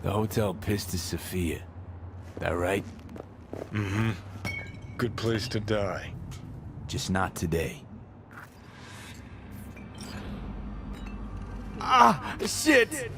The hotel pissed is Sophia. That right? Mm-hmm. Good place to die. Just not today. Ah! Shit!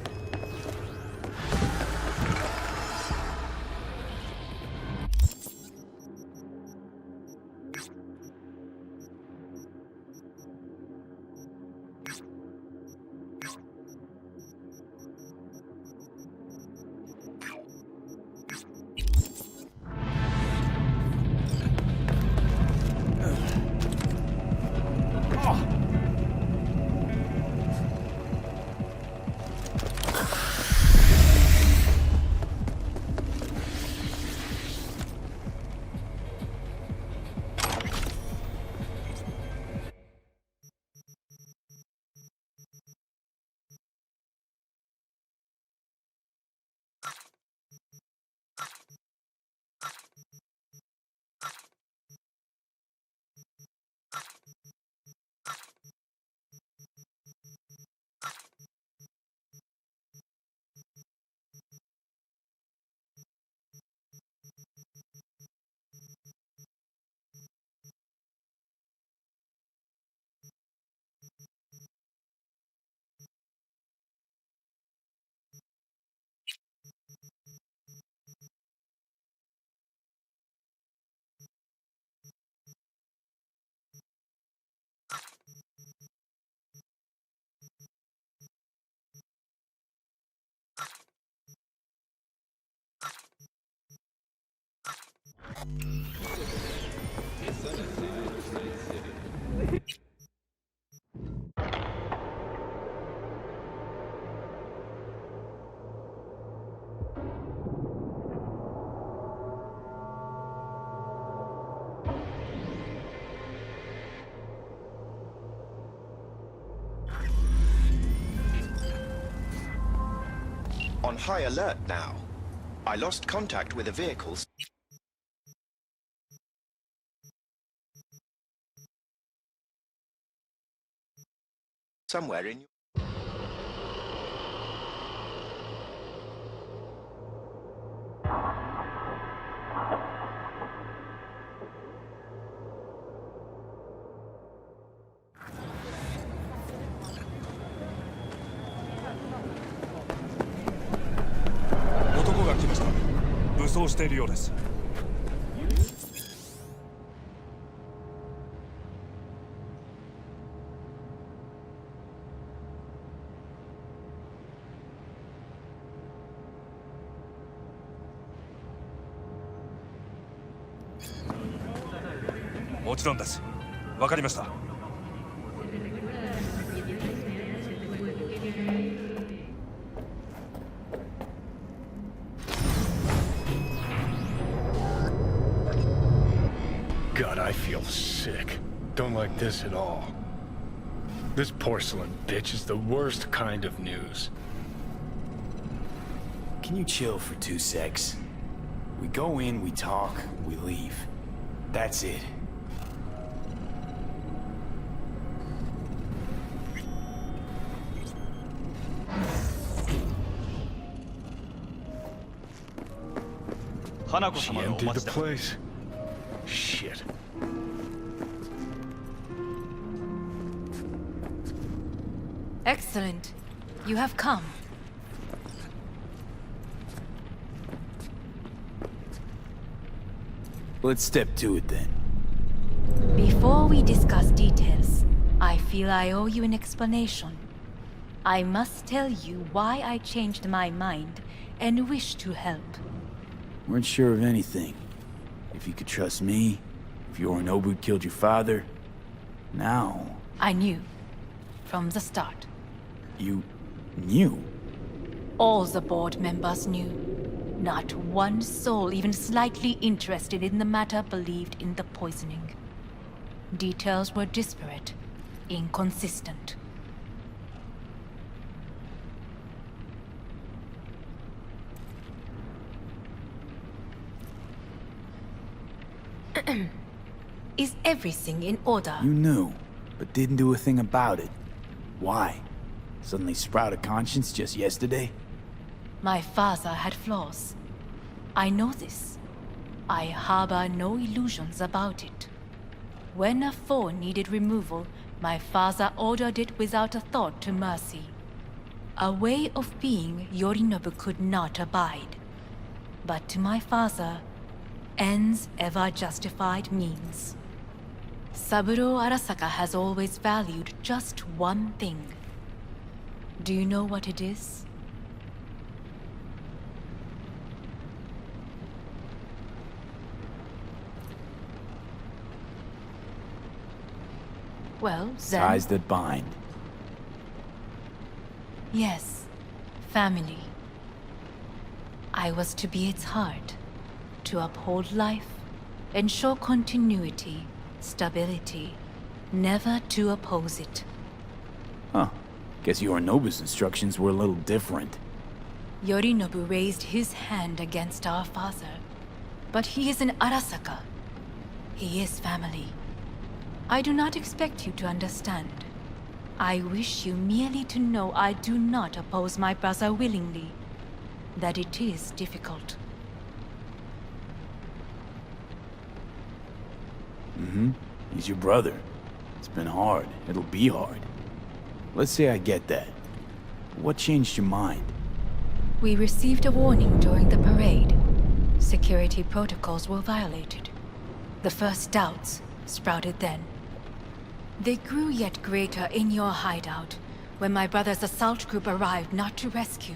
On high alert now. I lost contact with the vehicles. Somewhere in your...もちろんです。わかりました。God, I feel sick. Don't like this at all. This porcelain bitch is the worst kind of news. Can you chill for 2 secs? We go in, we talk, we leave. That's it. She emptied the place. Shit. Excellent. You have come. Let's step to it then. Before we discuss details, I feel I owe you an explanation. I must tell you why I changed my mind and wish to help. Weren't sure of anything. If you could trust me, if Yorinobu killed your father. Now... I knew. From the start. You... knew? All the board members knew. Not one soul even slightly interested in the matter believed in the poisoning. Details were disparate, inconsistent. Is everything in order? You knew, but didn't do a thing about it. Why? Suddenly sprout a conscience just yesterday? My father had flaws. I know this. I harbor no illusions about it. When a foe needed removal, my father ordered it without a thought to mercy. A way of being Yorinobu could not abide. But to my father, ends ever justified means. Saburo Arasaka has always valued just one thing. Do you know what it is? Well, then... Ties that bind. Yes, family. I was to be its heart, to uphold life, ensure continuity, stability, never to oppose it. Huh. Guess Yorinobu's instructions were a little different. Yorinobu raised his hand against our father, but he is an Arasaka. He is family. I do not expect you to understand. I wish you merely to know I do not oppose my brother willingly, that it is difficult. He's your brother. It's been hard. It'll be hard. Let's say I get that. What changed your mind? We received a warning during the parade. Security protocols were violated. The first doubts sprouted then. They grew yet greater in your hideout, when my brother's assault group arrived not to rescue,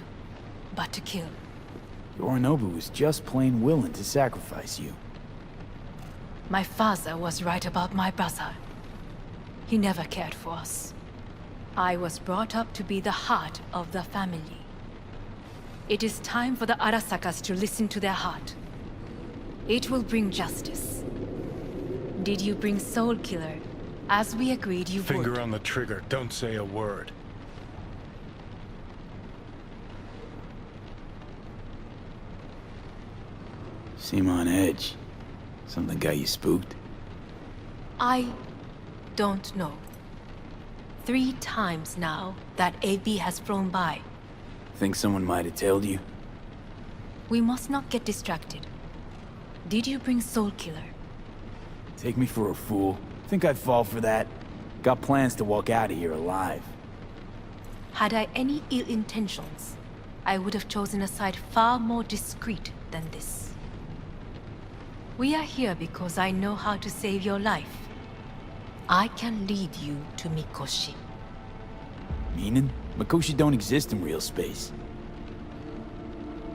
but to kill. Yorinobu was just plain willing to sacrifice you. My father was right about my brother. He never cared for us. I was brought up to be the heart of the family. It is time for the Arasakas to listen to their heart. It will bring justice. Did you bring Soul Killer, as we agreed you would? Finger on the trigger, don't say a word. Seem on edge. Something got you spooked? I don't know. 3 times now that AB has flown by. Think someone might have tailed you? We must not get distracted. Did you bring Soul Killer? Take me for a fool. Think I'd fall for that? Got plans to walk out of here alive. Had I any ill intentions, I would have chosen a side far more discreet than this. We are here because I know how to save your life. I can lead you to Mikoshi. Meaning? Mikoshi don't exist in real space.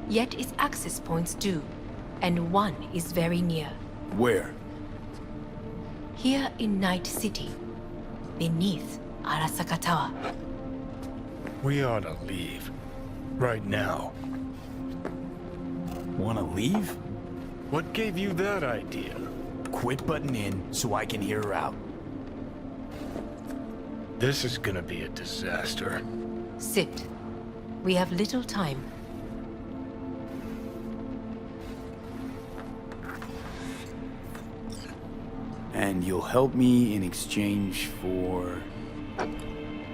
Yet its access points do, and one is very near. Where? Here in Night City, beneath Arasaka Tower. We ought to leave. Right now. Wanna leave? What gave you that idea? Quit butting in so I can hear her out. This is gonna be a disaster. Sit. We have little time. And you'll help me in exchange for...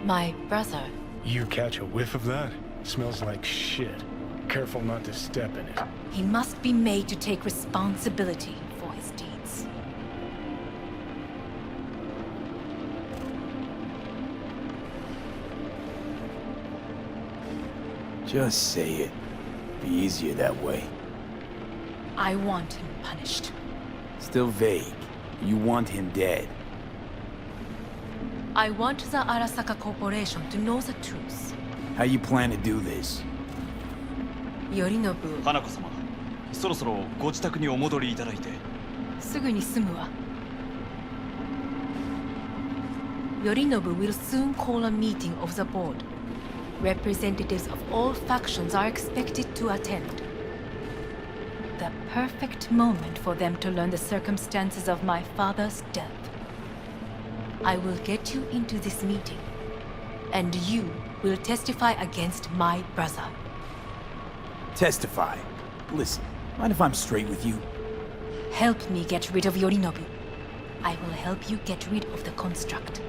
My brother. You catch a whiff of that? Smells like shit. Careful not to step in it. He must be made to take responsibility for his deeds. Just say it. Be easier that way. I want him punished. Still vague. You want him dead. I want the Arasaka Corporation to know the truth. How you plan to do this? Yorinobu, 花子様、そろそろご自宅にお戻りいただいて。すぐに済むわ。Yorinobu will soon call a meeting of the board. Representatives of all factions are expected to attend. The perfect moment for them to learn the circumstances of my father's death. I will get you into this meeting, and you will testify against my brother. Testify. Listen, mind if I'm straight with you? Help me get rid of Yorinobu. I will help you get rid of the construct.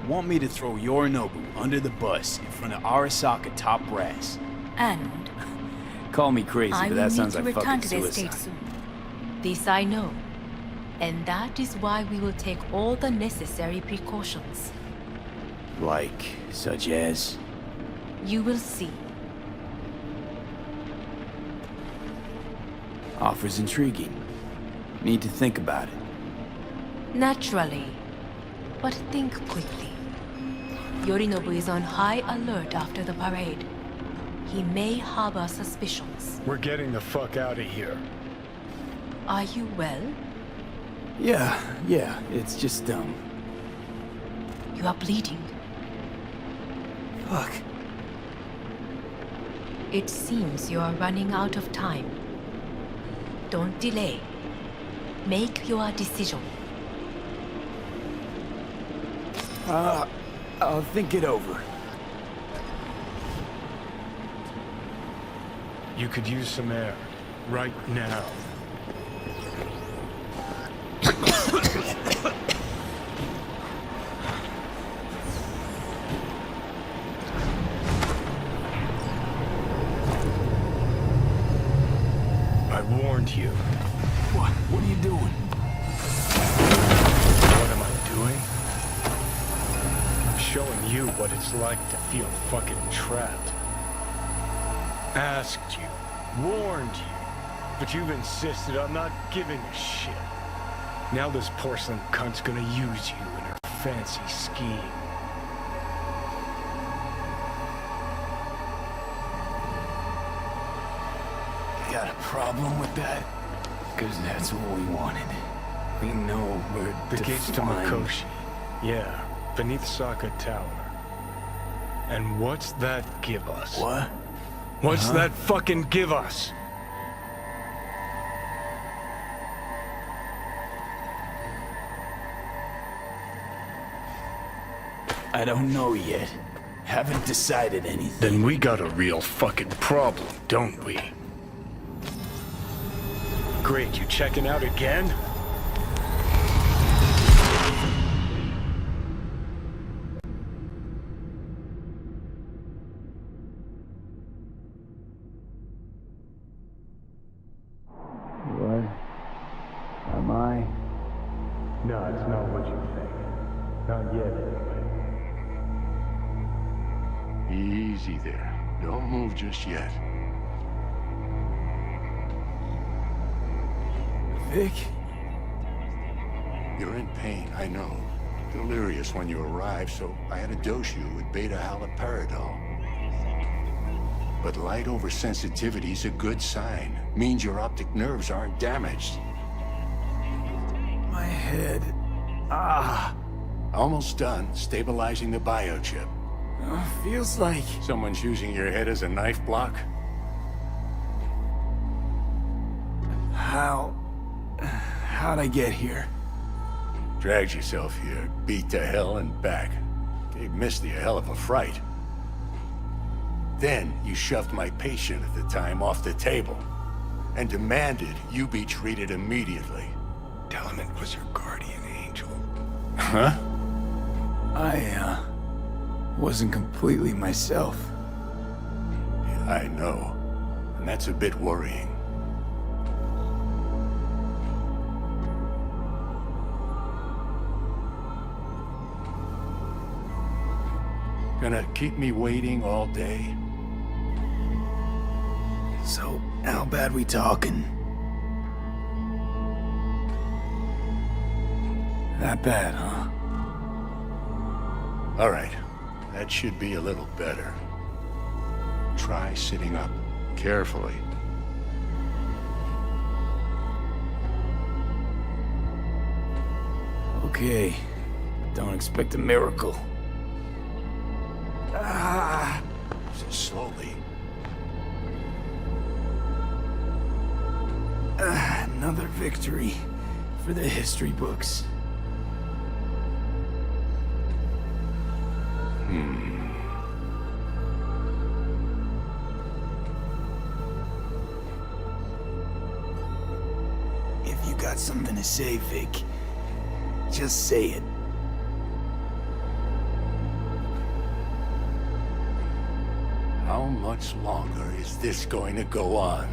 Want me to throw Yorinobu under the bus in front of Arasaka top brass? And Call me crazy, I but will that need sounds to like return fucking to the estate suicide. soon. This I know. And that is why we will take all the necessary precautions. Like, such as? You will see. Offers intriguing. Need to think about it. Naturally. But think quickly. Yorinobu is on high alert after the parade. He may harbor suspicions. We're getting the fuck out of here. Are you well? Yeah, it's just, You are bleeding. Fuck. It seems you are running out of time. Don't delay. Make your decision. I'll think it over. You could use some air. Right now. I warned you. What are you doing? What am I doing? I'm showing you what it's like to feel fucking trapped. Asked you, warned you, but you've insisted on not giving a shit. Now this porcelain cunt's gonna use you in her fancy scheme. Got a problem with that? Because that's what we wanted. We know where The gates to Mikoshi. Yeah, beneath Saka Tower. And what's that give us? What? What's that fucking give us? I don't know yet. Haven't decided anything. Then we got a real fucking problem, don't we? Great, you checking out again? What? Am I? No, it's not what you think. Not yet, anyway. Easy there. Don't move just yet. Vic? You're in pain, I know. Delirious when you arrived, so I had to dose you with beta-haloperidol. But light oversensitivity's a good sign. Means your optic nerves aren't damaged. My head. Almost done stabilizing the biochip. Feels like... Someone's using your head as a knife block? How'd I get here? Dragged yourself here, beat to hell and back. Gave Misty a hell of a fright. Then you shoved my patient at the time off the table and demanded you be treated immediately. Tell him it was your guardian angel. Huh? I, wasn't completely myself. Yeah, I know. And that's a bit worrying. Gonna keep me waiting all day? So, how bad we talking? That bad, huh? All right. That should be a little better. Try sitting up carefully. Okay. Don't expect a miracle. Slowly. Another victory for the history books. got something to say, Vic. Just say it. How much longer is this going to go on?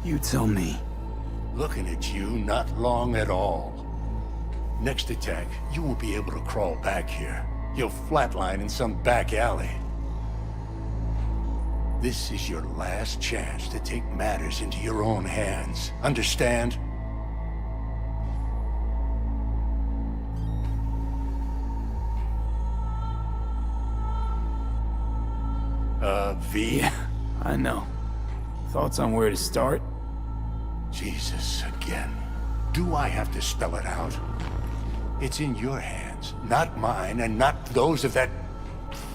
You tell me. Looking at you, not long at all. Next attack, you won't be able to crawl back here. You'll flatline in some back alley. This is your last chance to take matters into your own hands. Understand? V? Yeah, I know. Thoughts on where to start? Jesus, again. Do I have to spell it out? It's in your hands, not mine, and not those of that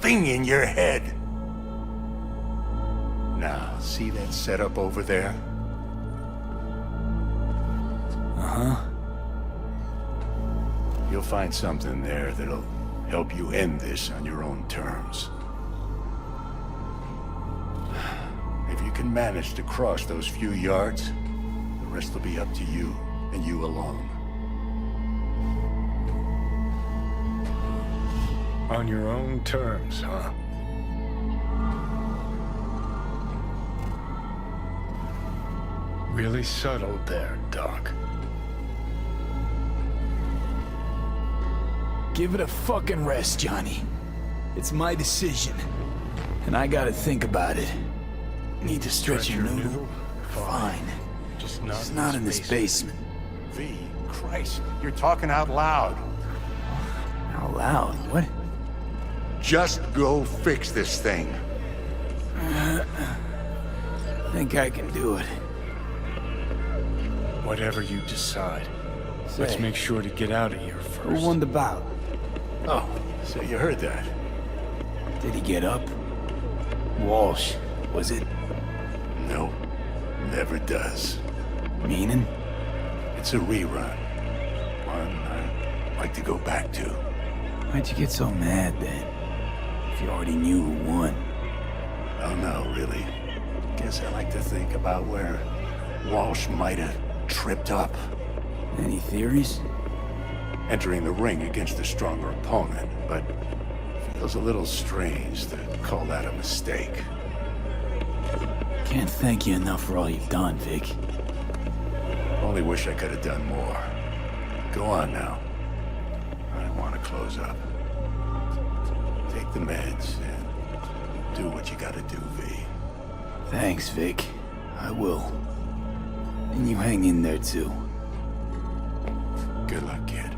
thing in your head. Now, see that setup over there? Uh-huh. You'll find something there that'll help you end this on your own terms. If you can manage to cross those few yards, the rest will be up to you, and you alone. On your own terms, huh? Really subtle there, Doc. Give it a fucking rest, Johnny. It's my decision. And I gotta think about it. Need to stretch your noodle? Fine. Just Not in this basement. V, Christ, you're talking out loud. Out loud? What? Just go fix this thing. Think I can do it. Whatever you decide. Let's Say, make sure to get out of here who first. won the bout? Oh, so you heard that. Did he get up? Walsh, was it? No, never does. Meaning? It's a rerun. One I'd like to go back to. Why'd you get so mad then? If you already knew who won. Oh no, really. Guess I like to think about where Walsh might have tripped up. Any theories? Entering the ring against a stronger opponent, but feels a little strange to call that a mistake. Can't thank you enough for all you've done, Vic. Only wish I could have done more. Go on now. I want to close up. Take the meds and do what you gotta do, V. Thanks, Vic. I will. And you hang in there, too. Good luck, kid.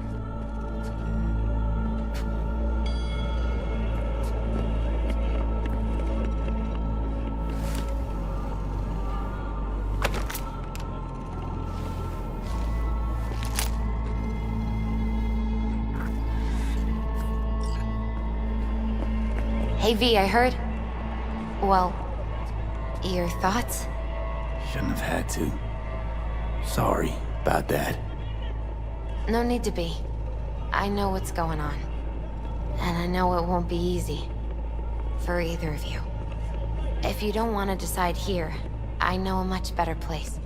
Hey V, I heard... Well, your thoughts? Shouldn't have had to. Sorry about that. No need to be. I know what's going on. And I know it won't be easy. For either of you. If you don't want to decide here, I know a much better place.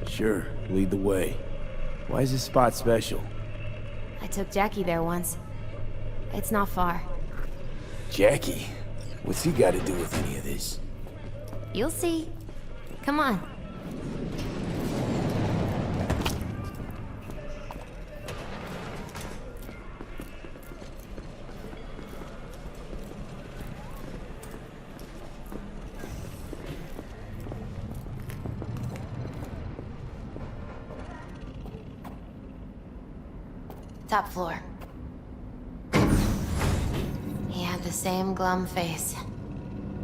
Sure, lead the way. Why is this spot special? I took Jackie there once. It's not far. Jackie? What's he got to do with any of this? You'll see. Come on. Top floor. He had the same glum face.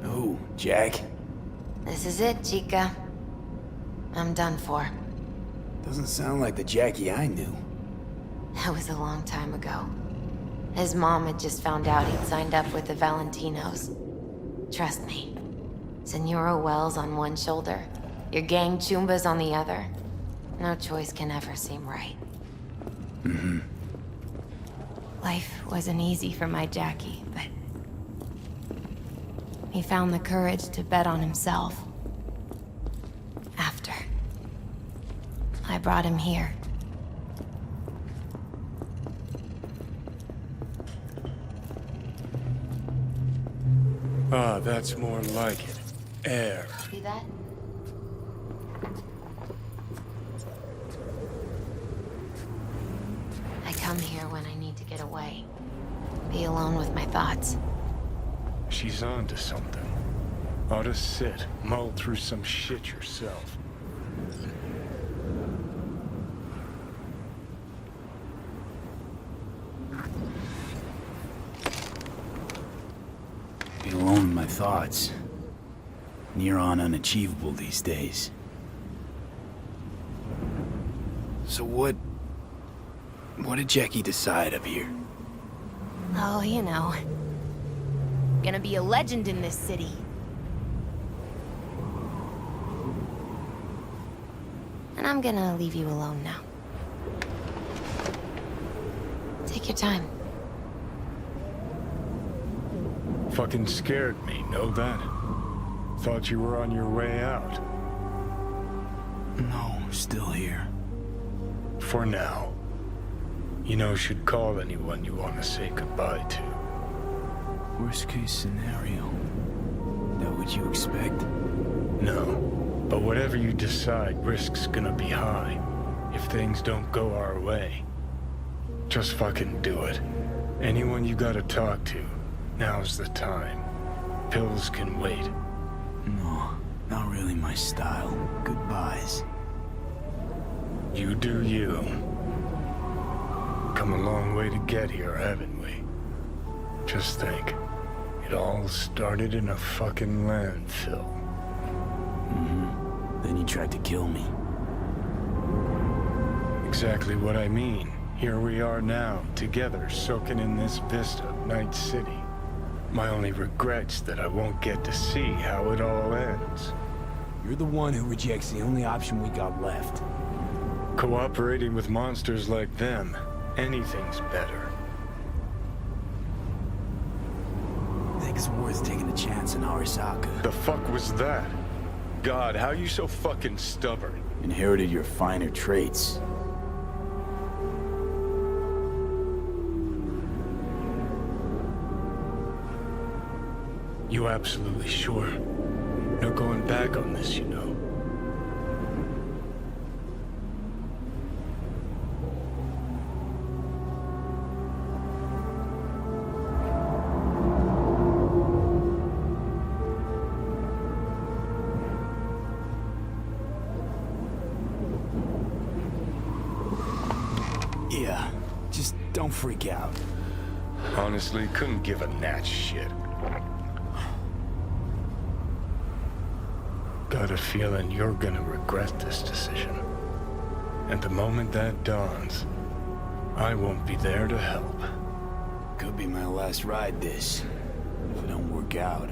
Who, Jack? This is it, Chica. I'm done for. Doesn't sound like the Jackie I knew. That was a long time ago. His mom had just found out he'd signed up with the Valentinos. Trust me. Senora Wells on one shoulder, your gang Chumbas on the other. No choice can ever seem right. Mm-hmm. Life wasn't easy for my Jackie, but... He found the courage to bet on himself. After I brought him here. Ah, that's more like it. Air. See that? I come here when I need to get away. Be alone with my thoughts. She's on to something. Ought to sit, mull through some shit yourself. Be alone with my thoughts. Near on unachievable these days. So what did Jackie decide up here? Oh, you know. Gonna be a legend in this city. And I'm gonna leave you alone now. Take your time. Fucking scared me, know that? Thought you were on your way out. No, still here. For now. You know, should call anyone you want to say goodbye to. Worst case scenario. That what you expect? No. But whatever you decide, risk's gonna be high. If things don't go our way. Just fucking do it. Anyone you gotta talk to, now's the time. Pills can wait. No, not really my style. Goodbyes. You do you. Come a long way to get here, haven't we? Just think. It all started in a fucking landfill. Then he tried to kill me. Exactly what I mean. Here we are now, together, soaking in this vista of Night City. My only regret's that I won't get to see how it all ends. You're the one who rejects the only option we got left. Cooperating with monsters like them, anything's better. Think it's worth taking a chance in Arasaka. The fuck was that? God, how you so fucking stubborn? Inherited your finer traits. You absolutely sure? No going back on this, you know. Yeah, just don't freak out. Honestly, couldn't give a gnat's shit. Got a feeling you're gonna regret this decision. And the moment that dawns, I won't be there to help. Could be my last ride this. If it don't work out,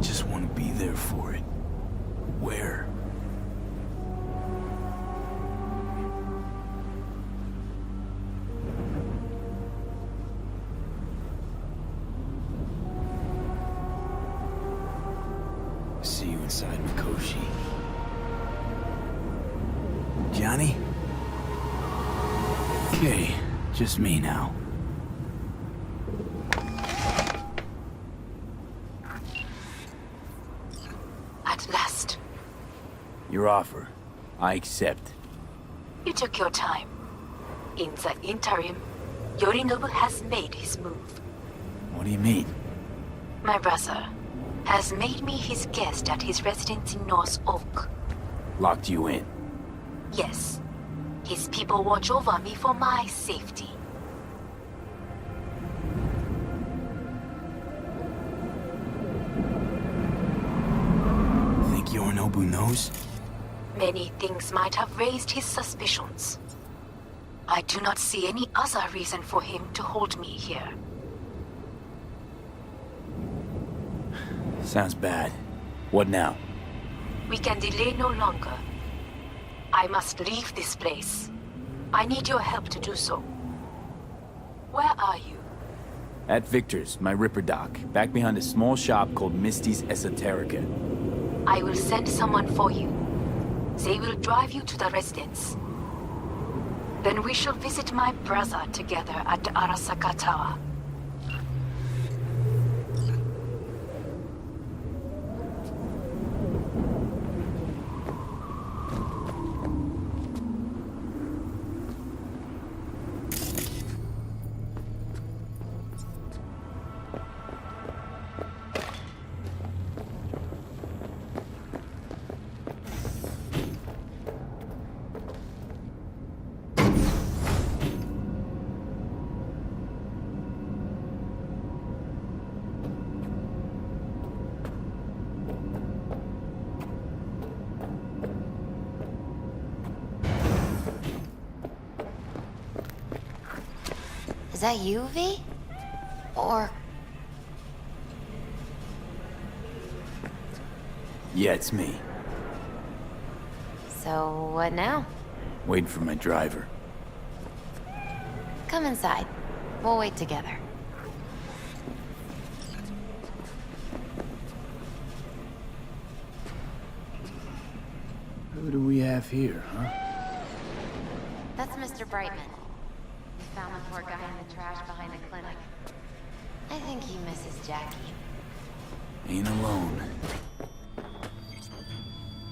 just want to be there for it. Where? See you inside Mikoshi. Johnny? Okay, just me now. At last. Your offer. I accept. You took your time. In the interim, Yorinobu has made his move. What do you mean? My brother has made me his guest at his residence in North Oak. Locked you in. Yes. His people watch over me for my safety. Think Yorinobu knows? Many things might have raised his suspicions. I do not see any other reason for him to hold me here. Sounds bad. What now? We can delay no longer. I must leave this place. I need your help to do so. Where are you? At Victor's, my Ripper dock, back behind a small shop called Misty's Esoterica. I will send someone for you. They will drive you to the residence. Then we shall visit my brother together at Arasaka Tower. Is that you, V? Or... Yeah, it's me. So, what now? Waiting for my driver. Come inside. We'll wait together. Who do we have here, huh? That's Mr. Brightman. We found the poor guy in the trash behind the clinic. I think he misses Jackie. Ain't alone.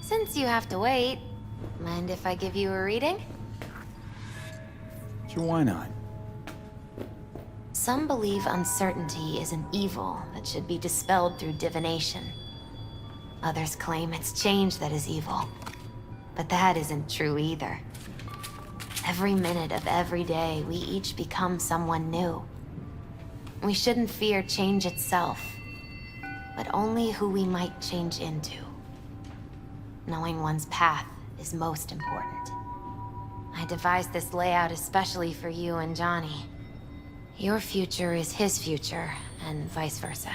Since you have to wait, mind if I give you a reading? Sure, why not? Some believe uncertainty is an evil that should be dispelled through divination. Others claim it's change that is evil. But that isn't true either. Every minute of every day, we each become someone new. We shouldn't fear change itself, but only who we might change into. Knowing one's path is most important. I devised this layout especially for you and Johnny. Your future is his future, and vice versa.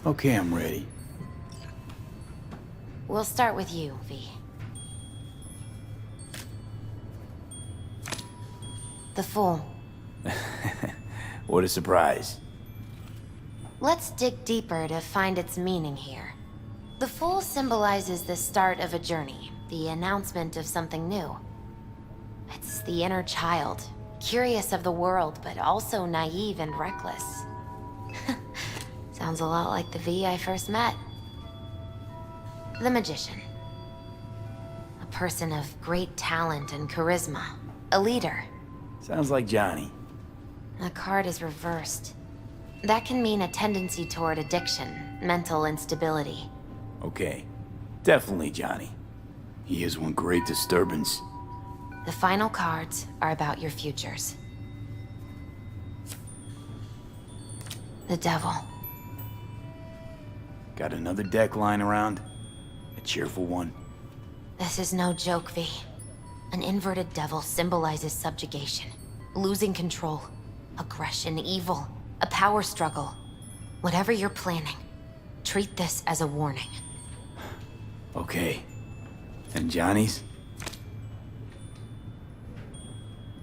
Okay, I'm ready. We'll start with you, V. The Fool. What a surprise. Let's dig deeper to find its meaning here. The Fool symbolizes the start of a journey, the announcement of something new. It's the inner child, curious of the world, but also naive and reckless. Sounds a lot like the V I first met. The Magician. A person of great talent and charisma. A leader. Sounds like Johnny. The card is reversed. That can mean a tendency toward addiction, mental instability. Okay. Definitely Johnny. He is one great disturbance. The final cards are about your futures. The Devil. Got another deck lying around? A cheerful one? This is no joke, V. An inverted devil symbolizes subjugation, losing control, aggression, evil, a power struggle. Whatever you're planning, treat this as a warning. Okay. And Johnny's?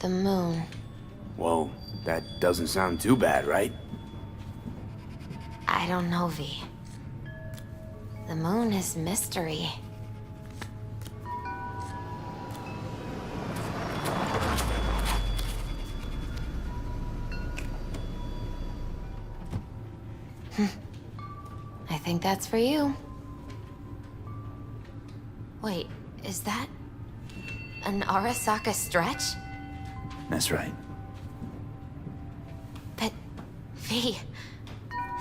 The Moon. Whoa, that doesn't sound too bad, right? I don't know, V. The Moon is mystery. I think that's for you. Wait, is that an Arasaka stretch? That's right. But, V,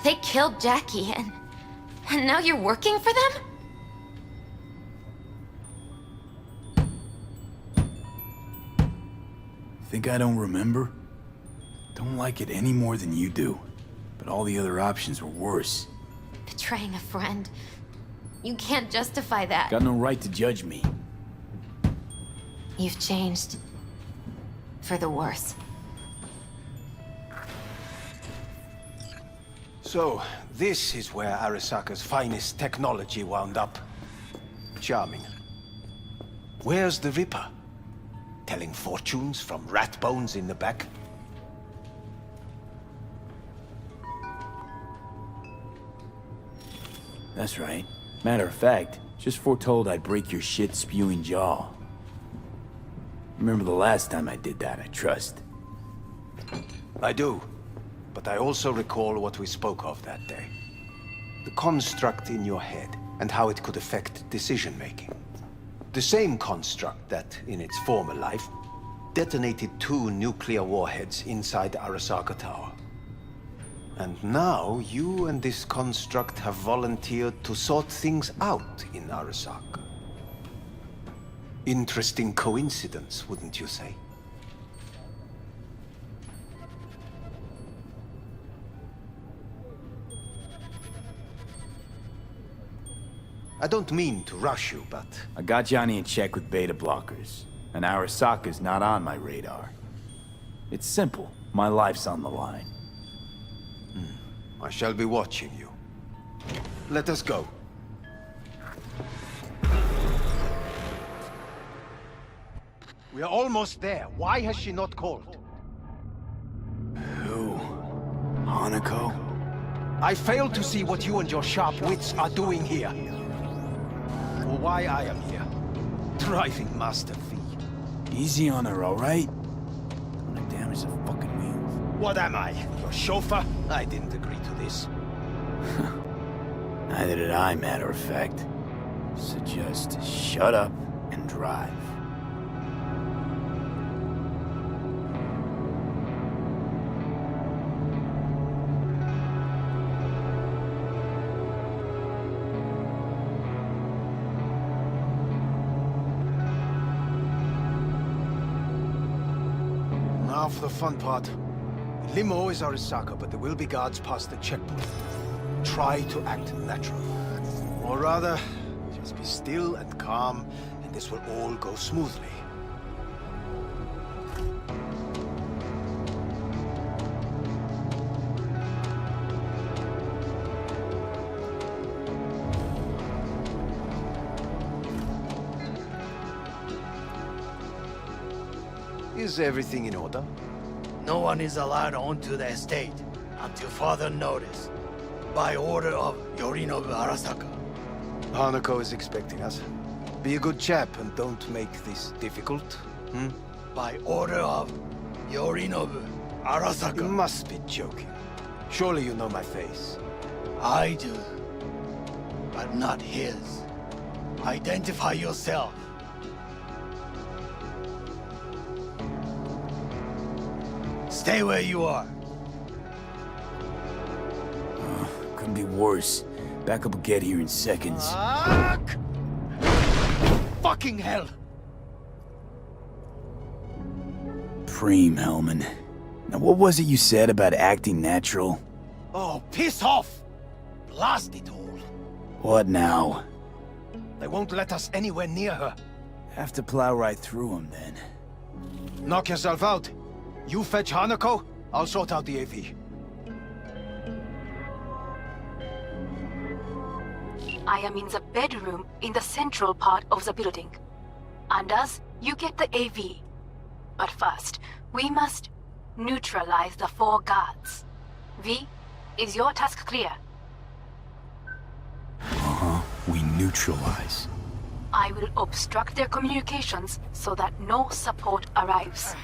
they killed Jackie and now you're working for them? Think I don't remember? Don't like it any more than you do. But all the other options were worse. Betraying a friend. You can't justify that. Got no right to judge me. You've changed. For the worse. So, this is where Arasaka's finest technology wound up. charming. Where's the Ripper? Telling fortunes from rat bones in the back? That's right. Matter of fact, just foretold I'd break your shit-spewing jaw. Remember the last time I did that, I trust. I do. But I also recall what we spoke of that day. The construct in your head, and how it could affect decision-making. The same construct that, in its former life, detonated 2 nuclear warheads inside Arasaka Tower. And now, you and this construct have volunteered to sort things out in Arasaka. Interesting coincidence, wouldn't you say? I don't mean to rush you, but... I got Johnny in check with beta blockers, and Arasaka's not on my radar. It's simple. My life's on the line. I shall be watching you. Let us go. We are almost there. Why has she not called? Who? Hanako? I fail to see what you and your sharp wits are doing here. Or why I am here. Driving Master V. Easy on her, all right? Don't wanna damage the fucking wheels. What am I? Your chauffeur? I didn't agree to this. Neither did I, matter of fact. So just shut up and drive. Now for the fun part. The limo is Arasaka, but there will be guards past the checkpoint. Try to act natural. Or rather, just be still and calm, and this will all go smoothly. Is everything in order? No one is allowed onto the estate until further notice, by order of Yorinobu Arasaka. Hanako is expecting us. Be a good chap and don't make this difficult. By order of Yorinobu You Arasaka. must be joking. Surely you know my face. I do, but not his. Identify yourself. Stay where you are. Couldn't be worse. Backup will get here in seconds. Fuck! Fucking hell! Preem, Hellman. Now what was it you said about acting natural? Oh, piss off! Blast it all. What now? They won't let us anywhere near her. Have to plow right through them then. Knock yourself out. You fetch Hanako, I'll sort out the AV. I am in the bedroom in the central part of the building. Anders, you get the AV. But first, we must neutralize the 4 guards. V, is your task clear? We neutralize. I will obstruct their communications so that no support arrives.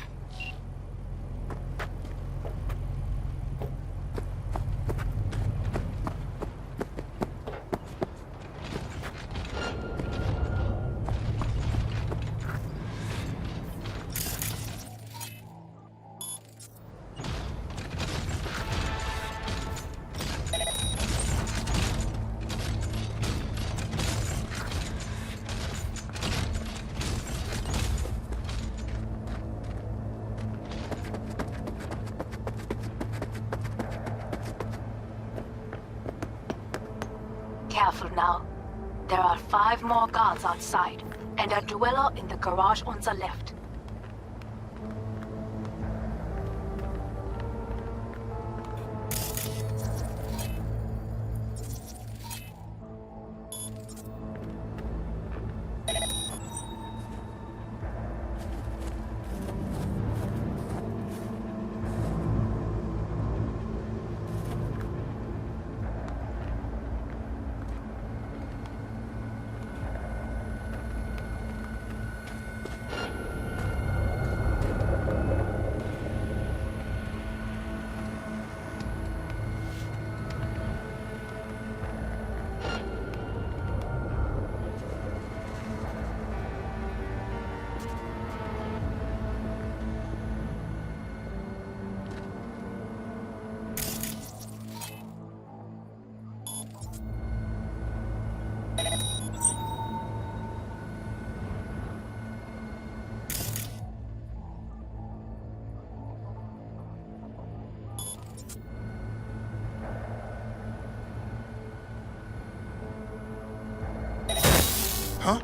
Careful now. There are 5 more guards outside, and a dweller in the garage on the left. Huh?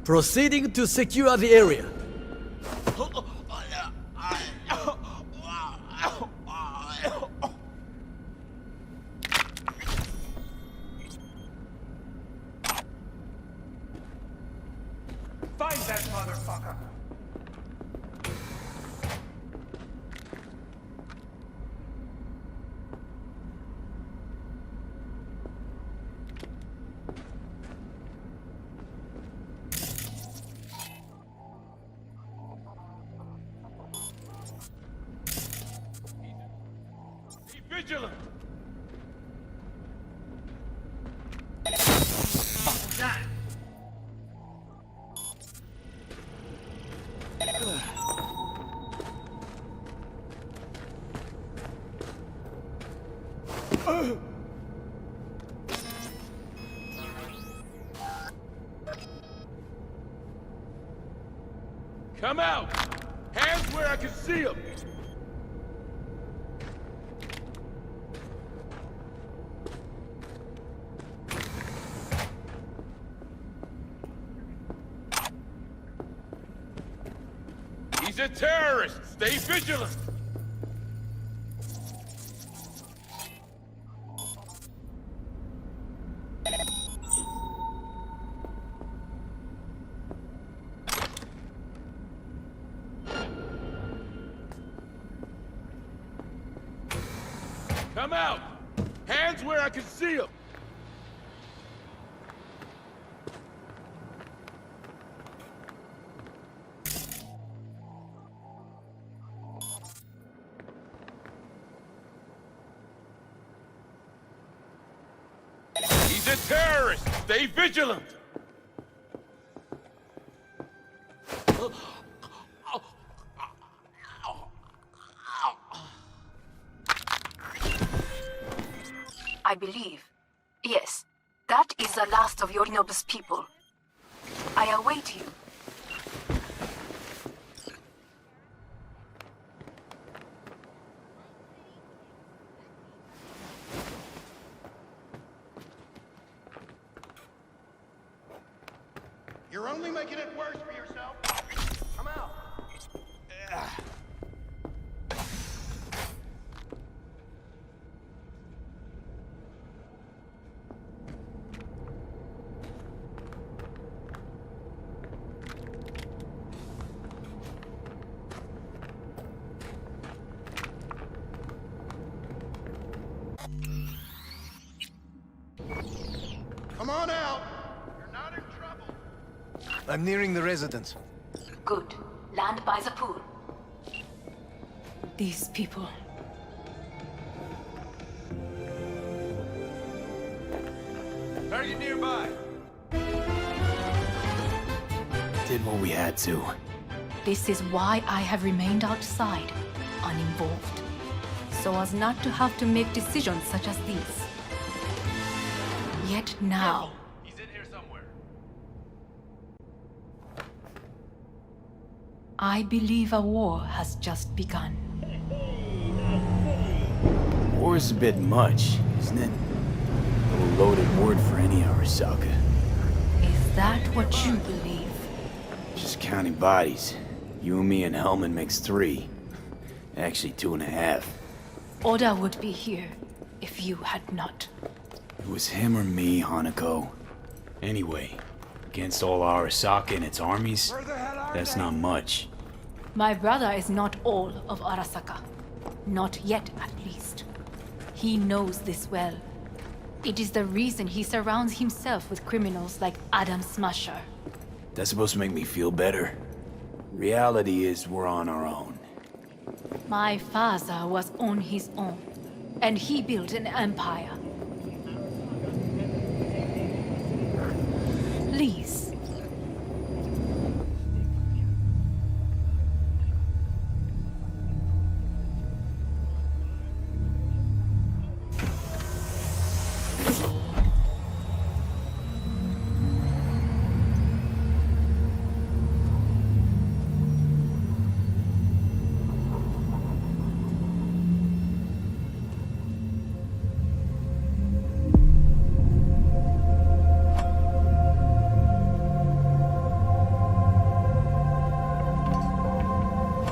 Proceeding to secure the area. Find that motherfucker! Be vigilant! Fuck that! Come out! Hands where I can see them! He's a terrorist! Stay vigilant! Come out! Hands where I can see them! He's a terrorist! Stay vigilant! I believe. Yes, that is the last of Yorinobu's people. I await you. You're only making it worse for yourself. Come out. Come on out. You're not in trouble. I'm nearing the residence. Good. Land by the pool. These people. Are you nearby? Did what we had to. This is why I have remained outside, uninvolved. So as not to have to make decisions such as these. Yet now, He's in here somewhere. I believe a war has just begun. War is a bit much, isn't it? A little loaded word for any Arasaka. Is that what you believe? Just counting bodies. You and me and Hellman makes 3. Actually, 2.5. Oda would be here if you had not. It was him or me, Hanako. Anyway, against all Arasaka and its armies, that's not much. My brother is not all of Arasaka. Not yet, at least. He knows this well. It is the reason he surrounds himself with criminals like Adam Smasher. That's supposed to make me feel better. Reality is we're on our own. My father was on his own, and he built an empire. Please.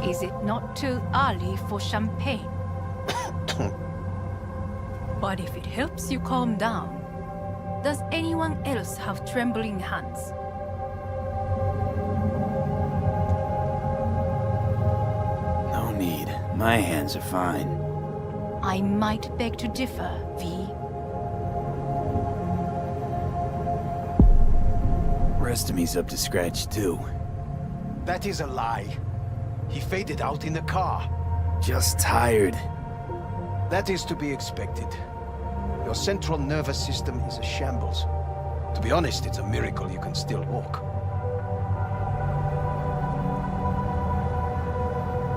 Is it not too early for champagne? But if it helps you calm down, does anyone else have trembling hands? No need. My hands are fine. I might beg to differ, V. Rest of me's up to scratch too. That is a lie. He faded out in the car. Just tired. That is to be expected. Your central nervous system is a shambles. To be honest, it's a miracle you can still walk.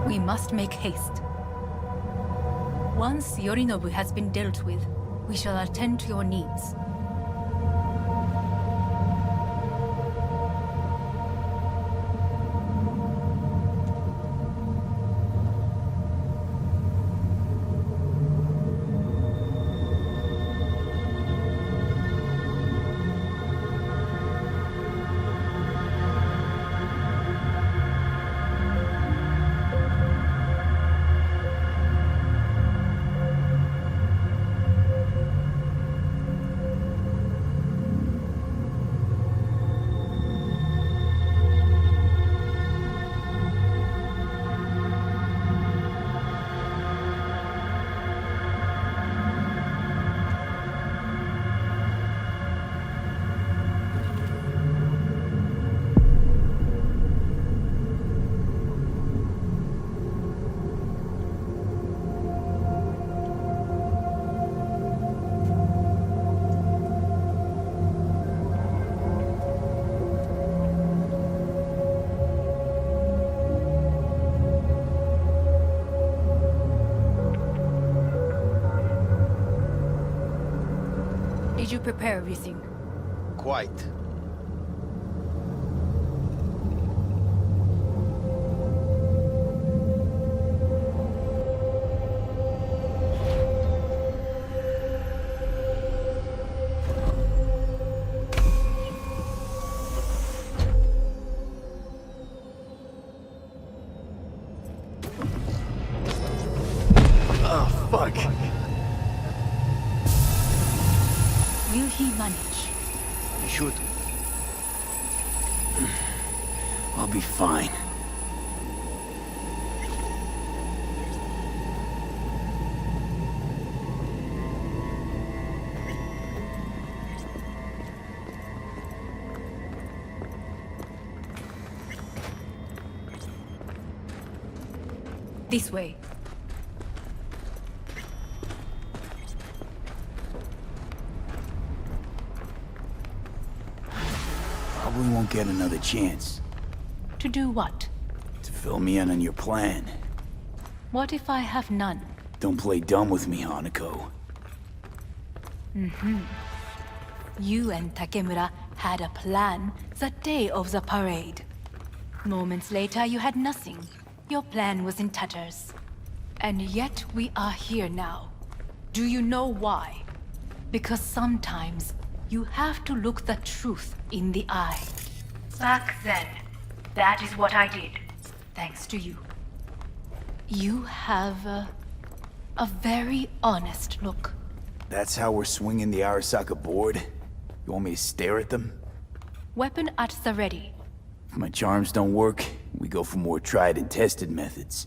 We must make haste. Once Yorinobu has been dealt with, We shall attend to your needs. Did you prepare everything? Quite. Oh, fuck. Will he manage? You should. I'll be fine. This way. Probably won't get another chance. To do what? To fill me in on your plan. What if I have none? Don't play dumb with me, Hanako. You and Takemura had a plan the day of the parade. Moments later, you had nothing. Your plan was in tatters. And yet we are here now. Do you know why? Because sometimes you have to look the truth in the eye. Back then, that is what I did. Thanks to you. You have a very honest look. That's how we're swinging the Arasaka board? You want me to stare at them? Weapon at the ready. If my charms don't work, we go for more tried and tested methods.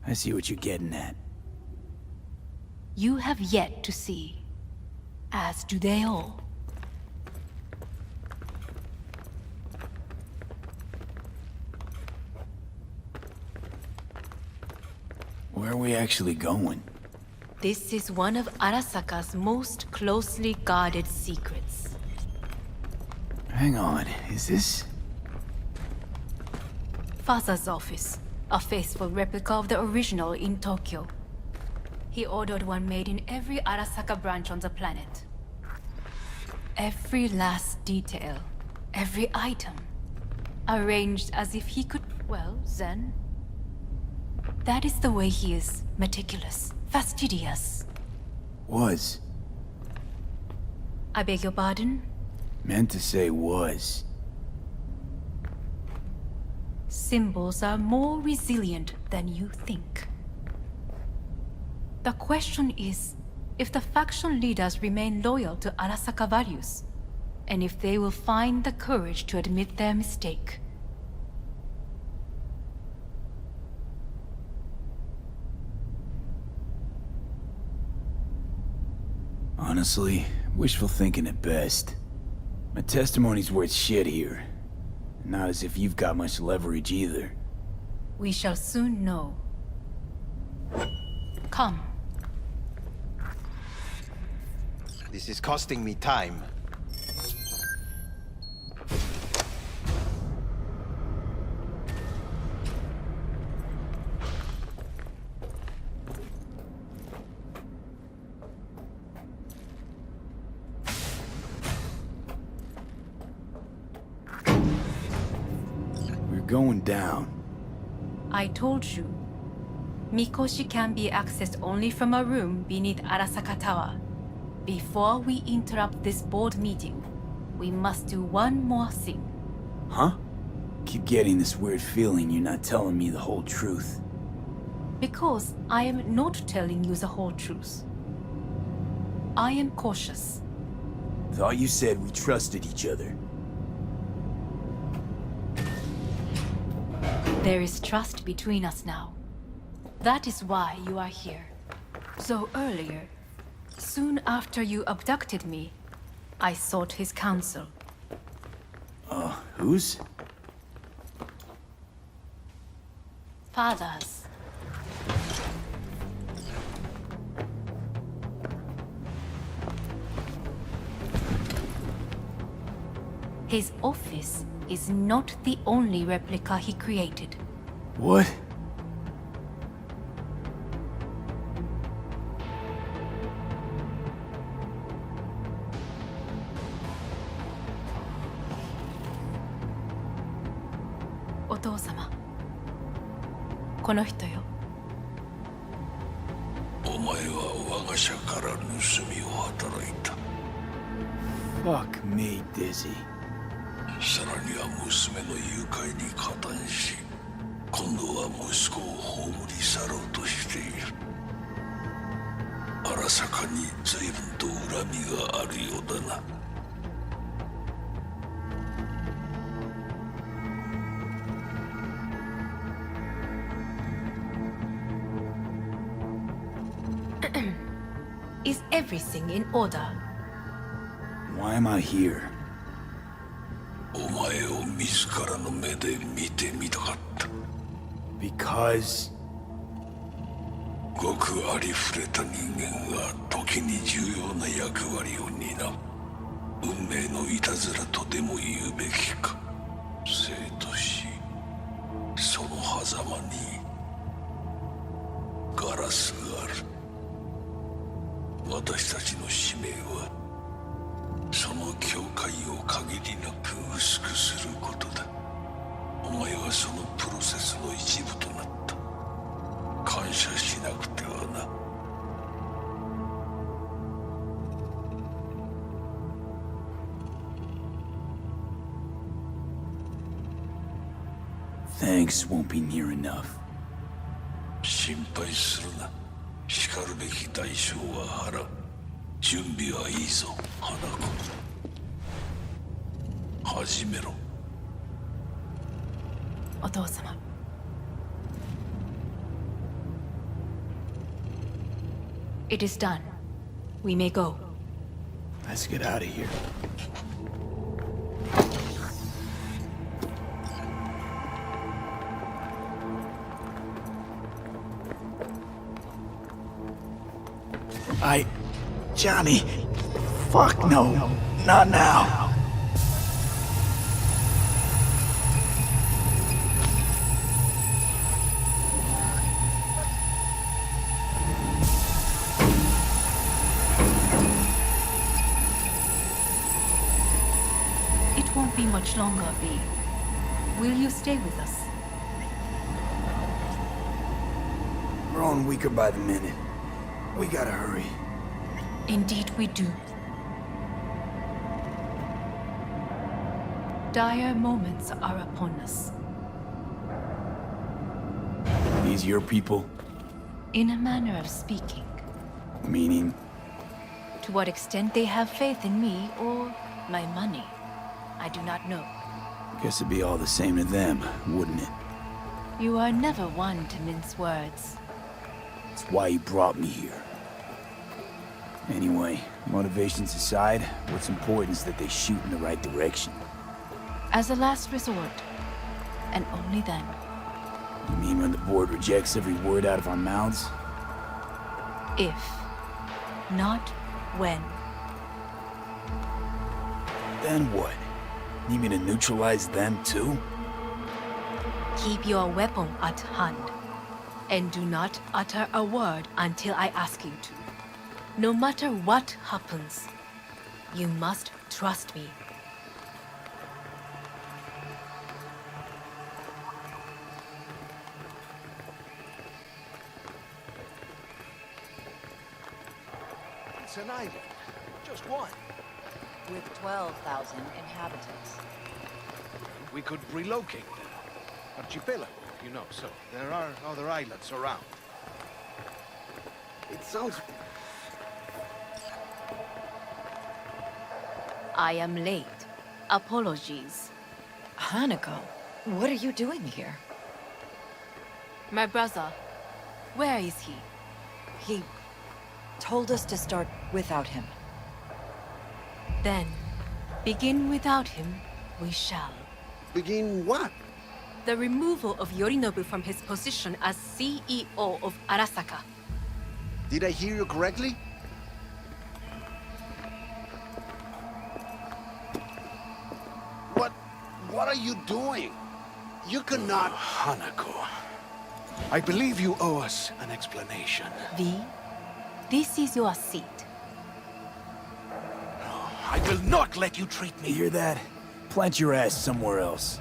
I see what you're getting at. You have yet to see. As do they all. Where are we actually going? This is one of Arasaka's most closely guarded secrets. Hang on, is this... Father's office. A faithful replica of the original in Tokyo. He ordered one made in every Arasaka branch on the planet. Every last detail, every item, arranged as if he could, well, then... That is the way he is. Meticulous, fastidious. Was. I beg your pardon? Meant to say was. Symbols are more resilient than you think. The question is, if the faction leaders remain loyal to Arasaka values, and if they will find the courage to admit their mistake. Honestly, wishful thinking at best. My testimony's worth shit here. Not as if you've got much leverage either. We shall soon know. Come. This is costing me time. We're going down. I told you. Mikoshi can be accessed only from a room beneath Arasaka Tower. Before we interrupt this board meeting, we must do one more thing. Huh? Keep getting this weird feeling you're not telling me the whole truth. Because I am not telling you the whole truth. I am cautious. Thought you said we trusted each other. There is trust between us now. That is why you are here. So earlier, soon after you abducted me, I sought his counsel. Whose? Father's. His office is not the only replica he created. What? Otou-sama. この人よ。お前は我が社から盗みを働いた。Fuck me, Dizzy. さらには娘の誘拐に加担し、今度は息子を葬り去ろうとしている。荒坂に随分と恨みがあるようだな。Is everything in order? Why am I here? お前を自らの目で見てみたかった。Because... ごくありふれた人間が時に重要な役割を担う。運命のいたずらとでも言うべきか。生と死、その狭間にガラスがある。私たちの使命はその境界を限りなく薄くすることだ。お前はそのプロセスの一部となった。感謝しなくてはな。Thanks won't be near enough. 心配するな。しかるべき代償は払う。準備はいいぞ、花子。始めろ。お父様。It is done. We may go. Let's get out of here. Johnny. Fuck no. Not now. It won't be much longer, V. Will you stay with us? We're on weaker by the minute. We gotta hurry. Indeed we do. Dire moments are upon us. These your people? In a manner of speaking. Meaning? To what extent they have faith in me or my money, I do not know. Guess it'd be all the same to them, wouldn't it? You are never one to mince words. That's why you brought me here. Anyway, motivations aside, what's important is that they shoot in the right direction. As a last resort, and only then. You mean when the board rejects every word out of our mouths? If, not when. Then what? Need me to neutralize them too? Keep your weapon at hand, and do not utter a word until I ask you to. No matter what happens, you must trust me. It's an island. Just one. With 12,000 inhabitants. We could relocate them. Archipelago, you know, so there are other islands around. It sounds... I am late. Apologies. Hanako, what are you doing here? My brother, where is he? He told us to start without him. Then, begin without him, we shall. Begin what? The removal of Yorinobu from his position as CEO of Arasaka. Did I hear you correctly? What are you doing? You cannot... Hanako, I believe you owe us an explanation. V, this is your seat. I will not let you treat me. You hear that? Plant your ass somewhere else.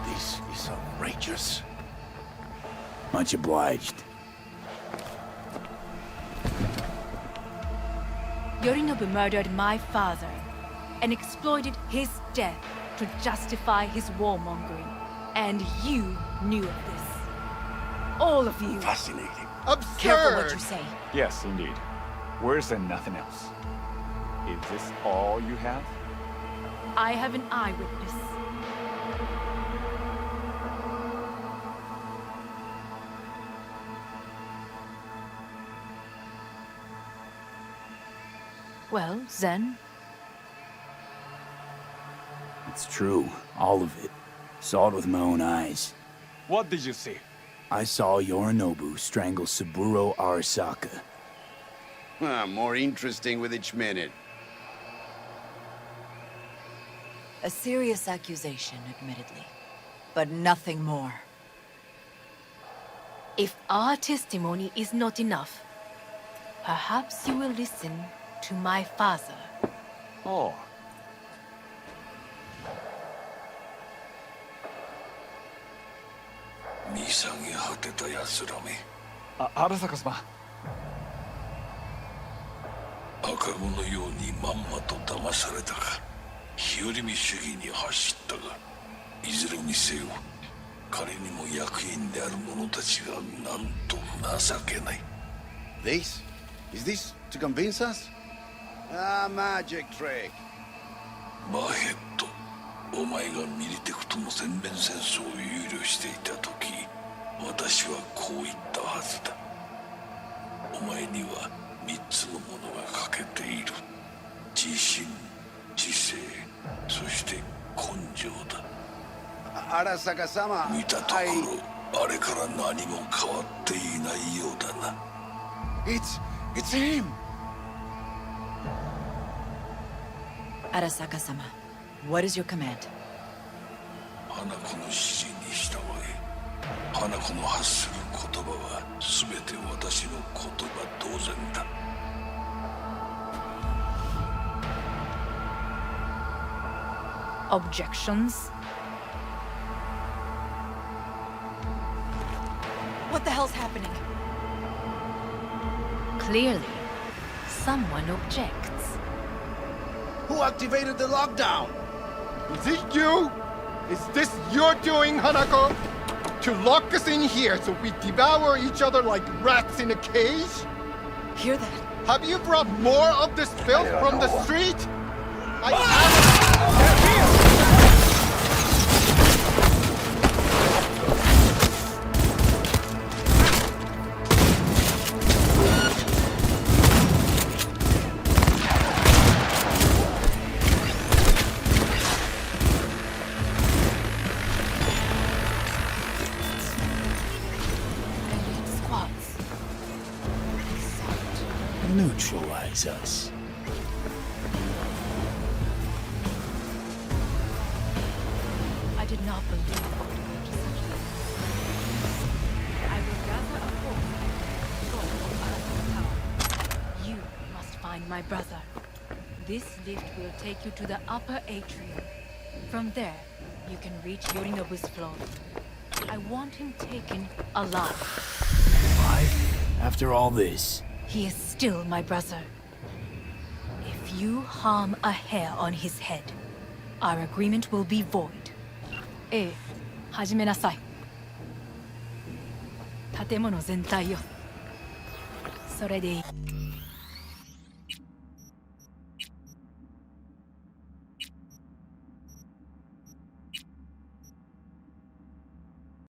This is outrageous. Much obliged. Yorinobu murdered my father and exploited his death to justify his warmongering. And you knew of this. All of you. Fascinating. Absurd! Careful what you say. Yes, indeed. Worse than nothing else. Is this all you have? I have an eyewitness. Well, Zen. It's true. All of it. Saw it with my own eyes. What did you see? I saw Yorinobu strangle Saburo Arasaka. More interesting with each minute. A serious accusation, admittedly. But nothing more. If our testimony is not enough, perhaps you will listen to my father. Oh. Arasaka様。赤子のようにまんまと騙されたか、日和見主義に走ったが、いずれにせよ、彼にも役員である者たちがなんと情けない。This? Is this to convince us? Magic trick. マヘッド、お前がミリテクとの全面戦争を憂慮していた時、私はこう言ったはずだ。お前には3つのものが欠けている。自信、知性、そして根性だ。Arasaka様。見たところ、あれから何も変わっていないようだな。It's him! Arasaka-sama, what is your command? 花子の指示に従え。花子の発する言葉は全て私の言葉同然だ。Objections? What the hell's happening? Clearly, someone objects. Who activated the lockdown? Is it you? Is this your doing, Hanako? To lock us in here so we devour each other like rats in a cage? Hear that? Have you brought more of this filth from the street? Neutralize us. I did not believe it would come to such this. I will gather a force and go to Arasaka Tower. You must find my brother. This lift will take you to the upper atrium. From there, You can reach Yorinobu's floor. I want him taken alive. Alive? After all this? He is still my brother. If you harm a hair on his head, our agreement will be void. ええ、始めなさい。建物全体よ。それでいい。